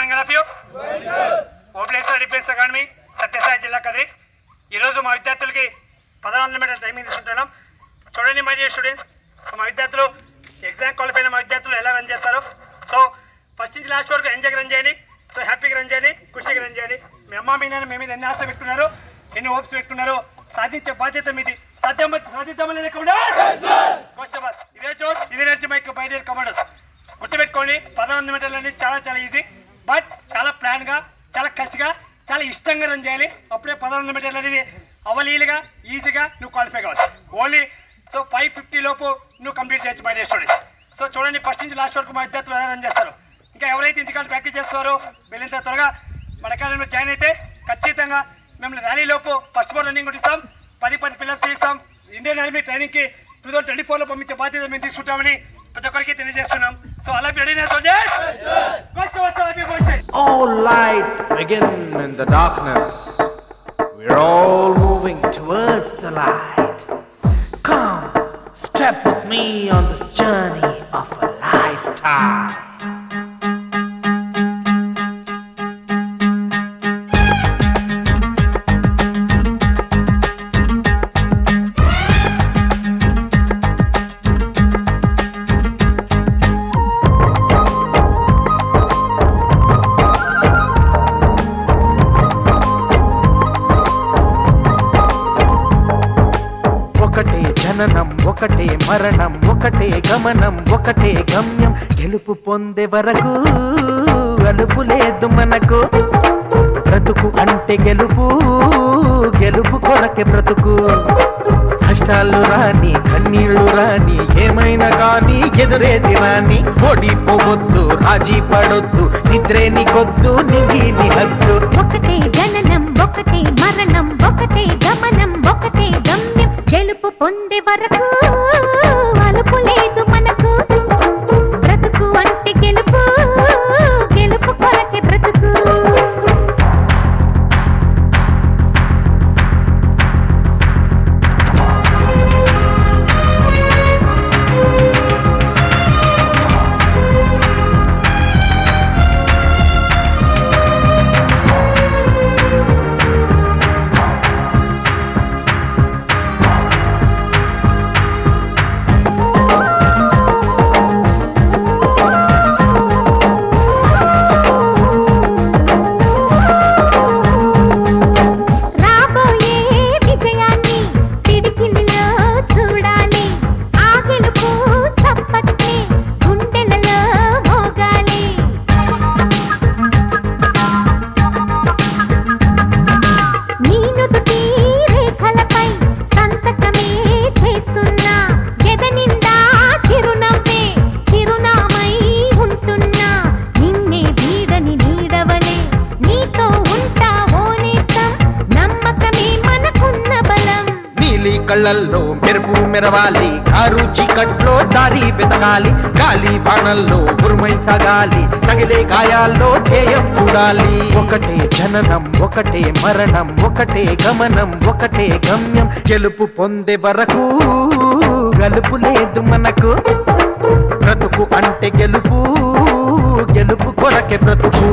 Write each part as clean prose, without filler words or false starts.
Morning all of you. Open defence academy Sathyasai జిల్లా కదిరి. ఈరోజు మా విద్యార్థులకి 14 నిమిషాల టైమింగ్ తీసుకుంటున్నాం. చూడండి మై డియర్ స్టూడెంట్స్, మా విద్యార్థులు ఎగ్జామ్ క్వాలిఫై అయిన మా విద్యార్థులు ఎలా రన్ చేస్తారు. సో ఫస్ట్ నుంచి లాస్ట్ వరకు ఎంజాయ్గా రన్ చేయండి. సో హ్యాపీగా రన్ చేయండి, ఖుషిగా రన్ చేయండి. మీ అమ్మ మీ నాన్న మీ మీద ఎన్ని ఆశ పెట్టుకున్నారు, ఎన్ని హోప్స్ పెట్టుకున్నారో సాధించే బాధ్యత మీది. సాధిద్దామని ఇదే నేర్చి మై మై డియర్ కమాండర్స్. గుర్తుపెట్టుకోండి, 14 నిమిషాలు అనేది చాలా చాలా ఈజీ. బట్ చాలా ప్లాన్గా, చాలా కసిగా, చాలా ఇష్టంగా రన్ చేయాలి. అప్పుడే 14 నిమిషాలు అనేది అవలీలుగా ఈజీగా నువ్వు క్వాలిఫై కావచ్చు. ఓన్లీ సో 5:50 లోపు నువ్వు కంప్లీట్ చేయొచ్చు మై డియర్ స్టూడెంట్స్. సో చూడండి, ఫస్ట్ నుంచి లాస్ట్ వరకు మా విద్యార్థులు ఎలా రన్ చేస్తారు. ఇంకా ఎవరైతే ఇంటికాడ ప్రాక్టీస్ చేస్తారో వెళ్ళినంత త్వరగా మన అకాడమీలో జాయిన్ అయితే ఖచ్చితంగా మిమ్మల్ని ర్యాలీ లోపు ఫస్ట్ బాల్ రన్నింగ్ కూడా ఇస్తాం. 10 పిల్లర్స్ ఇస్తాం. ఇండియన్ ఆర్మీ ట్రైనింగ్కి 2024లో పంపించే బాధ్యత మేము తీసుకుంటామని ప్రతి ఒక్కరికి తెలియజేస్తున్నాం. సో అలా రెడీనా soldiers? All lights begin in the darkness. We're all moving towards the light. Come, step with me on this journey of a lifetime. ఒకటే జననం, ఒకటే మరణం, ఒకటే గమనం, ఒకటే గమ్యం. గెలుపు పొందే వరకు అలుపు లేదు మనకు. బ్రతుకు అంటే గెలుపు, గెలుపు కొరకే బ్రతుకు. కష్టాలు రాని, కన్నీళ్లు రాని, ఏమైనా కానీ ఎదురేది రాని. ఓడిపోవద్దు, రాజీ పడొద్దు, నిద్రే నీకొద్దు, నింగి నీ హద్దు. ఒకటే జననం, ఒకటే మరణం, ఒకటే గమనం, ఒకటే గమ్యం. గెలుపు పొందే వరకు అలుపు లేదు మనకు. బ్రతుకు అంటే గెలుపు, గెలుపు కొరకే బ్రతుకు. కళ్ళల్లో మెరుపు మెరవాలి, కారు చీకట్లో దారి వెతకాలి. గాలి బాణల్లో ఉరుమై సాగాలి, తగిలే గాయాల్లో ధ్యేయం చూడాలి. ఒకటే జననం, ఒకటే మరణం, ఒకటే గమనం, ఒకటే గమ్యం. గెలుపు పొందే వరకు గలుపు లేదు మనకు. బ్రతుకు అంటే గెలుపు, గెలుపు కొరకే బ్రతుకు.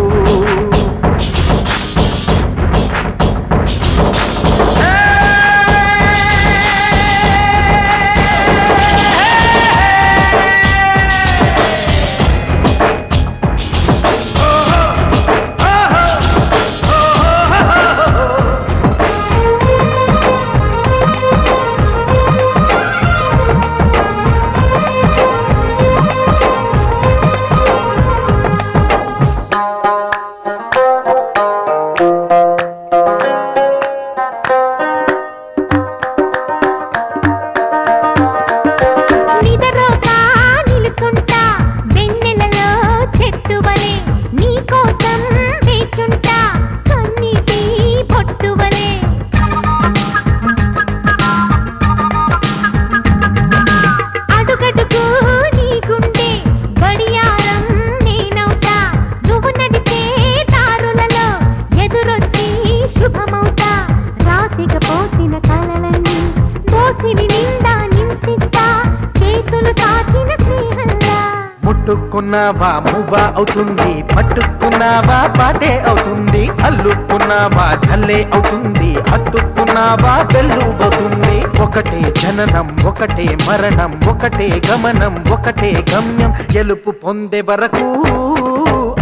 పట్టుకున్నావా మువ్వా అవుతుంది, పట్టుకున్నావా పాటే అవుతుంది, అల్లుకున్నావా జల్లే అవుతుంది, హత్తుకున్నావా వెల్లుబోతుంది. ఒకటే జననం ఒకటే మరణం ఒకటే గమనం ఒకటే గమ్యం, గెలుపు పొందే వరకు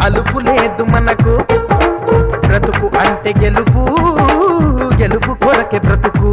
అలుపు లేదు మనకు. బ్రతుకు అంటే గెలుపు, గెలుపు కొరకే బ్రతుకు.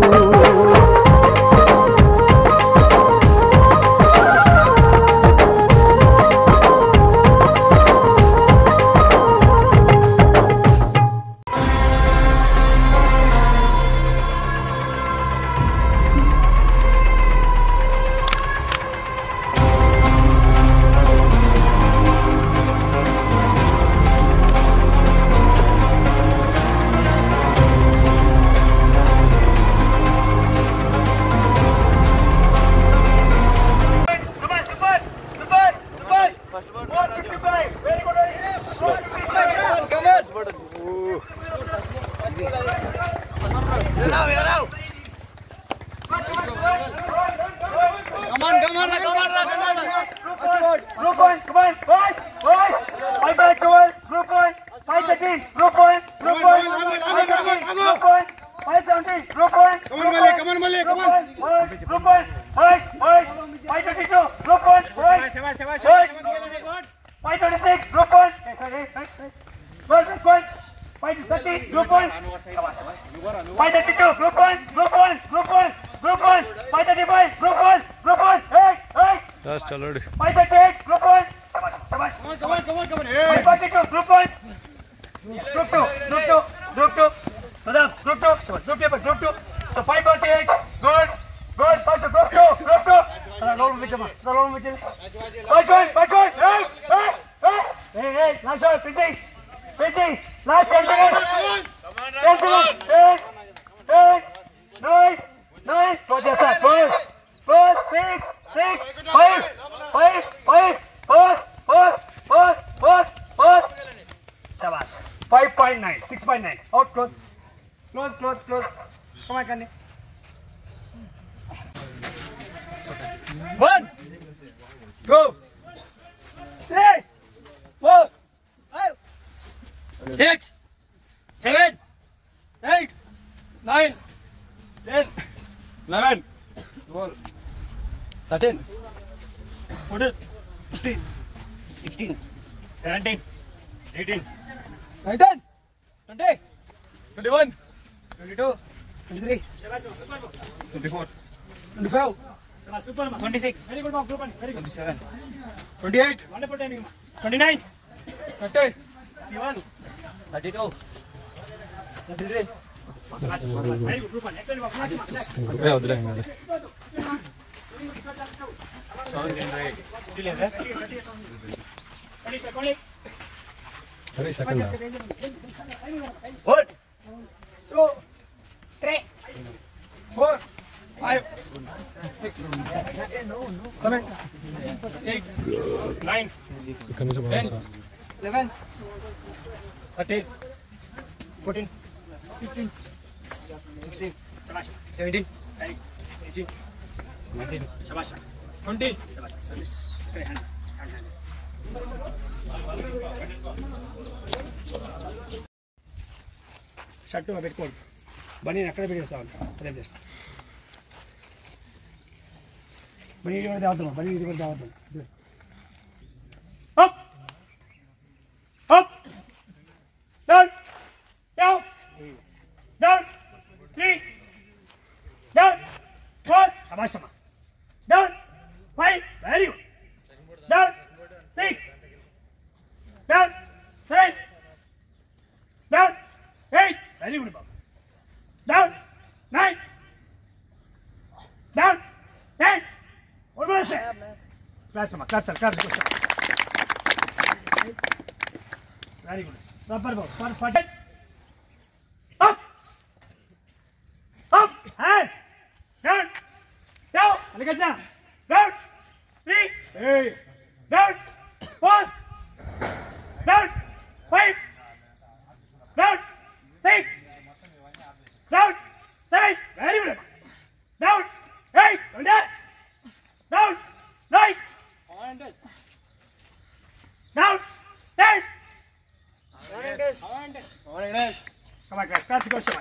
షర్టు పెట్టుకోండి, బనీ అక్కడ పెట్టేస్తా ఉంటా. అదే బెస్ట్. బనీ ఇది కూడా తాగుతాం, బనీ ఇది కూడా తాగుతాం. Up up down down down 3 down 4 శభాష్ down 5 very good down 6 down 7 down 8 very good బాబు down 9 down 10 almost class very good rubber బాబు perfect up up hand down down అలగచ్చా down 3 down 4 down 5 down 6 down 7 very good down 8 down 9 Come on, guys. Start to go, Shiva.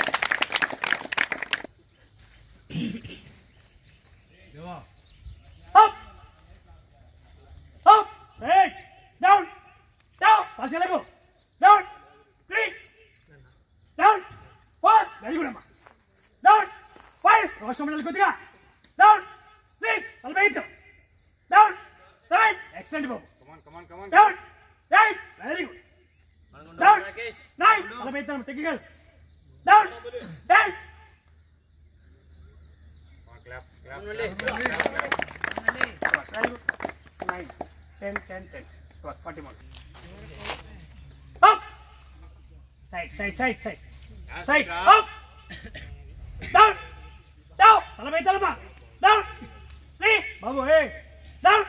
Up! Up! Hey! Down! Down! Pass your leg. Down! 3! Down! 4! Very good, Amma. Down! 5! Cross your middle, Kutika. Down! 6! Albayt. Down! 7! Extend, Bob. Come on. Down! 8! Very good. Down! 9! Albayt, technical. Down! 10! Very good. 9, 10. Cross, 40 more. Up! Side. Side, up! Down! Albayt, down! 3! Babu, hey! Down!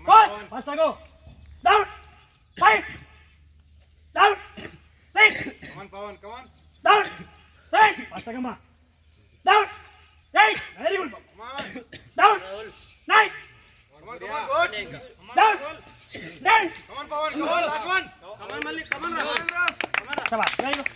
4! Faster go! Down! 5! Down! 6! Come on. Down! 7! Faster come on! Down! 8! Very good! Down! 9! Down! 10! Come on, last one. Come on, Malik. Come on. Shabash, very good.